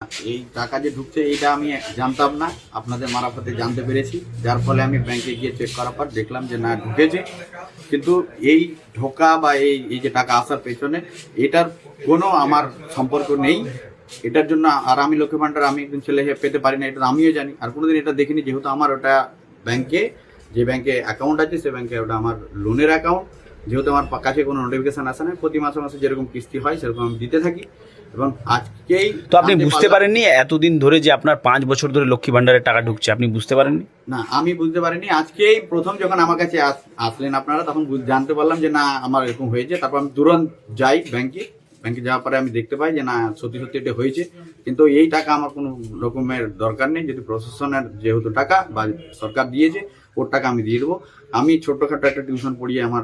এই টাকা যে ঢুকছে এইটা আমি জানতাম না, আপনাদের মারফতে জানতে পেরেছি, যার ফলে আমি ব্যাংকে গিয়ে চেক করার পর দেখলাম যে না ঢুকেছে। কিন্তু এই ঢোকা বা এই যে টাকা আসার পেছনে এটার কোনো আমার সম্পর্ক নেই। এটার জন্য আর আমি লক্ষ্মী ভাণ্ডার আমি একজন ছেলে পেতে পারি না, এটা আমিও জানি। আর কোনোদিন এটা দেখিনি, যেহেতু আমার ওটা ব্যাংকে যে ব্যাংকে অ্যাকাউন্ট আছে সে ব্যাংকে ওটা আমার লোনের অ্যাকাউন্ট। যেহেতু আমার কাছে কোনো নোটিফিকেশান আসে না, প্রতি মাসে মাসে যেরকম কিস্তি হয় সেরকম আমি দিতে থাকি। এবং আজকেই তো আপনি বুঝতে পারেননি এতদিন ধরে যে আপনার 5 বছর ধরে লক্ষ্মী ভাণ্ডারের টাকা ঢুকছে, আপনি বুঝতে পারেননি? না, আমি বুঝতে পারিনি। আজকেই প্রথম যখন আমার কাছে আসলেন আপনারা, তখন জানতে পারলাম যে না আমার এরকম হয়েছে। তারপর আমি তুরন্ত যাই ব্যাংকে যাওয়ার পরে আমি দেখতে পাই যে না সত্যি সত্যি এটা হয়েছে। কিন্তু এই টাকা আমার কোনো রকমের দরকার নেই, যদি প্রশাসনের যেহেতু টাকা বা সরকার দিয়েছে ওর টাকা আমি দিয়ে দেবো। আমি ছোট্টখাটো একটা টিউশন পড়িয়ে আমার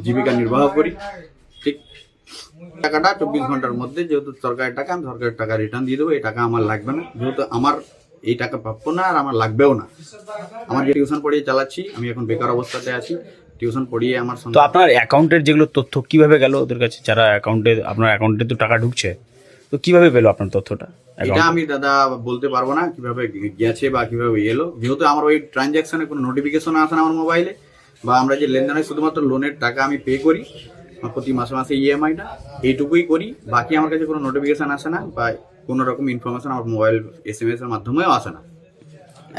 জীবিকা নির্বাহ করি, ঠিক। টাকাটা 24 ঘন্টার মধ্যে, যেহেতু সরকারের টাকা, আমি সরকারের টাকা রিটার্ন দিয়ে দেবো। এই টাকা আমার লাগবে না, যেহেতু আমার এই টাকা প্রাপ্য না আর আমার লাগবেও না। আমার যে টিউশন পড়িয়ে চালাচ্ছি, আমি এখন বেকার অবস্থাতে আছি, টিউশন পড়িয়ে আমার তো আপনার অ্যাকাউন্টের যেগুলো তথ্য কিভাবে গেল ওদের কাছে, যারা আপনার অ্যাকাউন্টে তো টাকা ঢুকছে, তো কিভাবে পেলো আপনার তথ্যটা? এটা আমি দাদা বলতে পারবো না কিভাবে গেছে বা কিভাবে এলো, যেহেতু আমার ওই ট্রানজ্যাকশনে কোনো নোটিফিকেশন আসে না আমার মোবাইলে। বা আমরা যে লেনদেন হয় শুধুমাত্র লোনের টাকা আমি পে করি প্রতি মাসে মাসে ইএমআইটা, এইটুকুই করি। বাকি আমার কাছে কোনো নোটিফিকেশান আসে না বা কোনো রকম ইনফরমেশন আমার মোবাইল SMS এর মাধ্যমেও আসে না।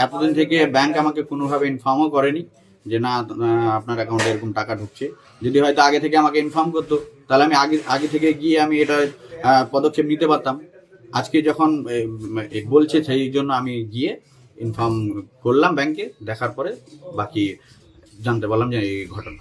এতদিন থেকে ব্যাংক আমাকে কোনোভাবে ইনফর্মও করেনি যে না আপনার অ্যাকাউন্টে এরকম টাকা ঢুকছে। যদি হয়তো আগে থেকে আমাকে ইনফর্ম করতো, তাহলে আমি আগে থেকে গিয়ে আমি এটা পদক্ষেপ নিতে পারতাম। আজকে যখন বলছে সেই জন্য আমি গিয়ে ইনফর্ম করলাম ব্যাংকে, দেখার পরে বাকি জানতে পারলাম যে এই ঘটনা।